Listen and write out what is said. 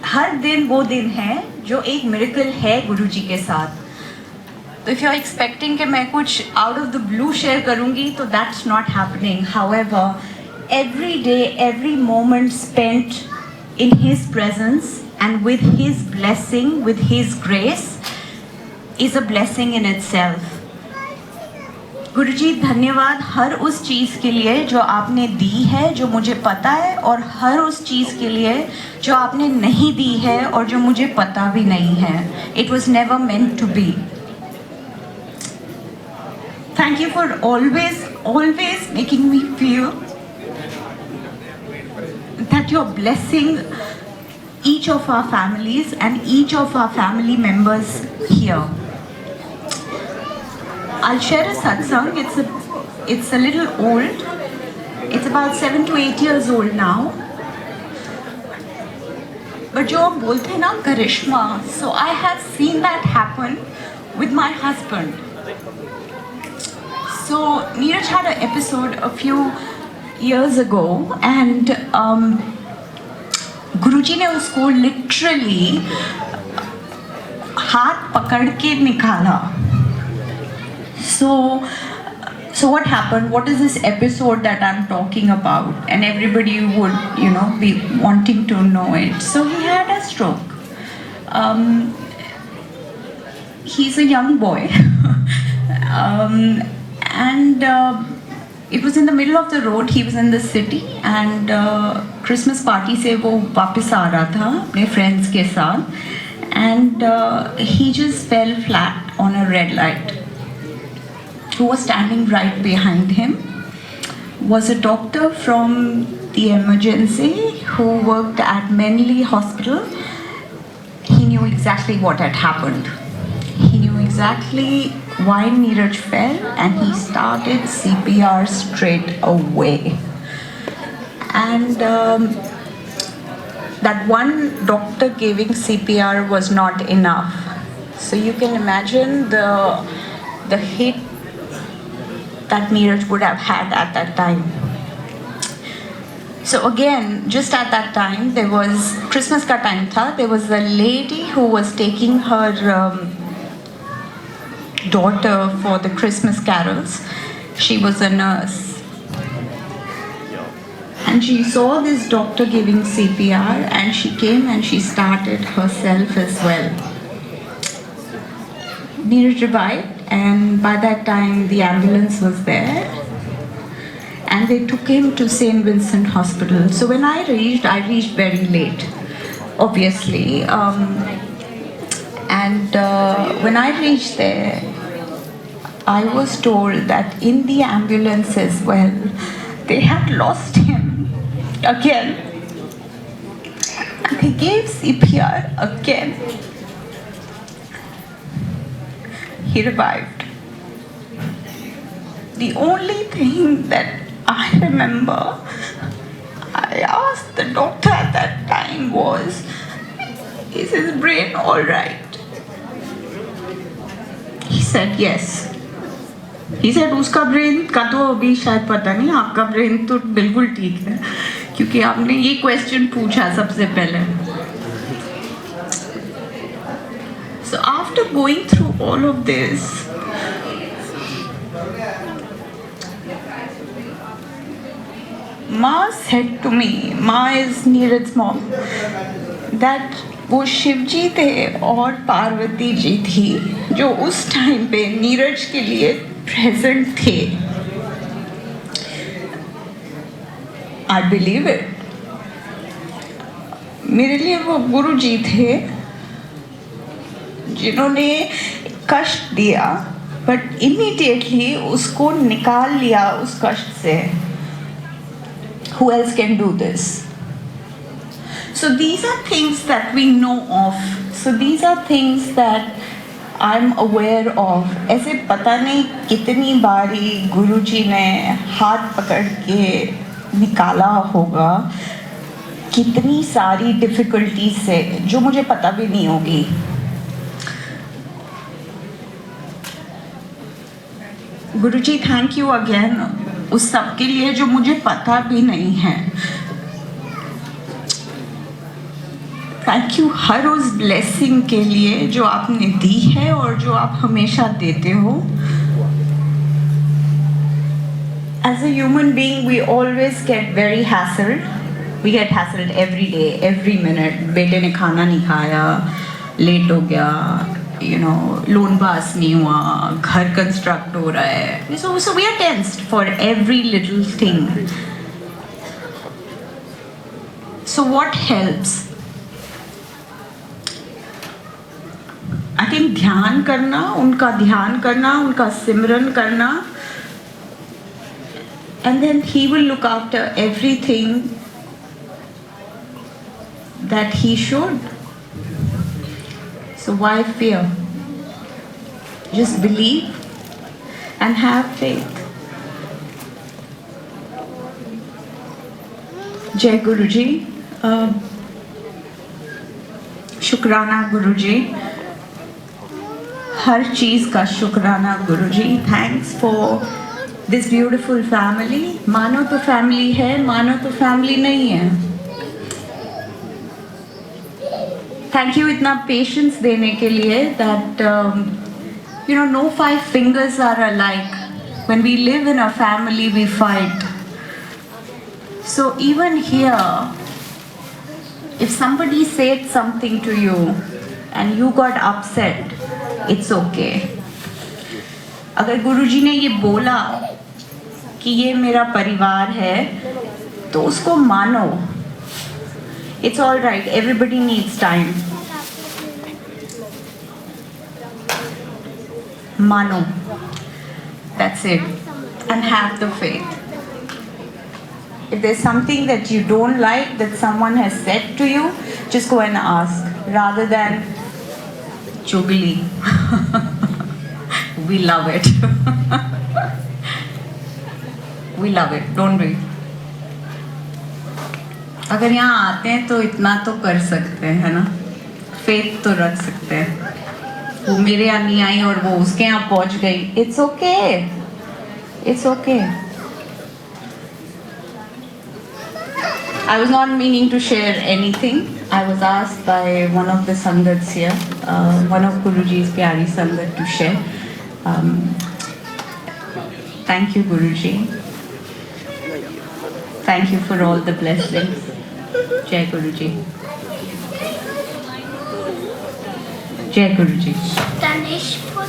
हर दिन वो दिन है जो एक मिरेकल है गुरुजी के साथ. तो if you're expecting कि मैं कुछ out of the blue share करूँगी तो that's not happening. However, every day, every moment spent in his presence and with his blessing, with his grace is a blessing in itself. गुरुजी धन्यवाद हर उस चीज़ के लिए जो आपने दी है, जो मुझे पता है, और हर उस चीज़ के लिए जो आपने नहीं दी है और जो मुझे पता भी नहीं है. It was never meant to be. Thank you for always making me feel that you're blessing each of our families and each of our family members here. I'll share a satsang. It's a little old. It's about 7 to 8 years old now. But जो हम बोलते हैं ना करिश्मा, so I have seen that happen with my husband. So Neeraj had an episode a few years ago, and गुरुजी ने उसको literally हाथ पकड़ के निकाला. So what happened? What is this episode that I'm talking about? And everybody would, be wanting to know it. So he had a stroke. He's a young boy. And it was in the middle of the road. He was in the city, and Christmas party से वो वापस आ रहा था अपने friends के साथ, and he just fell flat on a red light. Who was standing right behind him was a doctor from the emergency who worked at Menley Hospital. He knew exactly what had happened. He knew exactly why Neeraj fell, and he started CPR straight away. And that one doctor giving CPR was not enough. So you can imagine the hit that Neeraj would have had at that time. So again, just at that time, there was Christmas ka time tha. There was a lady who was taking her daughter for the Christmas carols. She was a nurse, and she saw this doctor giving CPR, and she came and she started herself as well. Neeraj revived, and by that time the ambulance was there, and they took him to St. Vincent Hospital. So when I reached very late, obviously, and when I reached there, I was told that in the ambulance as well, they had lost him again. And they gave CPR again. He revived. The only thing that I remember, I asked the doctor at that time was, is his brain all right? He said yes. He said उसका brain का तो अभी शायद पता नहीं, आपका brain तो बिल्कुल ठीक है, क्योंकि आपने ये क्वेश्चन पूछा सबसे पहले. So after going through all of this, Ma said to me, Ma is Neeraj's mom, that वो शिवजी थे और पार्वती जी थी जो उस टाइम पे नीरज के लिए प्रेजेंट थे. I believe it. मेरे लिए वो गुरु जी थे जिन्होंने कष्ट दिया, बट इमीडिएटली उसको निकाल लिया उस कष्ट से. Who else can do this? So these are things that we know of. So these are things that I'm aware of. ऐसे पता नहीं कितनी बारी गुरुजी ने हाथ पकड़ के निकाला होगा, कितनी सारी डिफिकल्टीज से जो मुझे पता भी नहीं होगी. गुरुजी थैंक यू अगेन उस सब के लिए जो मुझे पता भी नहीं है. थैंक यू हर उस ब्लेसिंग के लिए जो आपने दी है और जो आप हमेशा देते हो. As a human being, we always get very hassled. We get hassled every day, every minute. बेटे ने खाना नहीं खाया, लेट हो गया, लोन पास नहीं हुआ, घर कंस्ट्रक्ट हो रहा है. So we are tensed for every little thing. So what helps? I think ध्यान करना, उनका सिमरन करना. And then he will look after everything that he should. So why fear? Just believe and have faith. Jai Guruji. शुक्राना गुरुजी. हर चीज़ का शुक्राना गुरुजी. Thanks for this beautiful family. मानो तो family है, मानो तो फैमिली नहीं है. थैंक यू इतना पेशेंस देने के लिए. That no 5 fingers are alike. When we live in a family, we fight. So even here, if somebody said something to you and you got upset, it's okay. अगर गुरुजी ने ये बोला कि ये मेरा परिवार है, तो उसको मानो. It's all right. Everybody needs time. मानो. That's it. And have the faith. If there's something that you don't like that someone has said to you, just go and ask rather than chugli. We love it. We love it, don't we? अगर यहाँ आते हैं तो इतना तो कर सकते हैं, है ना? फेथ तो रख सकते हैं. वो मेरे यहाँ नहीं आई और वो उसके यहाँ पहुँच गई. It's okay. It's okay. I was not meaning to share anything. I was asked by one of the Sangats here, one of Guruji's Pyari Sangat, to share. Thank you, Guruji. Thank you for all the blessings. Jai Guruji. Jai Guruji. Tanishpur.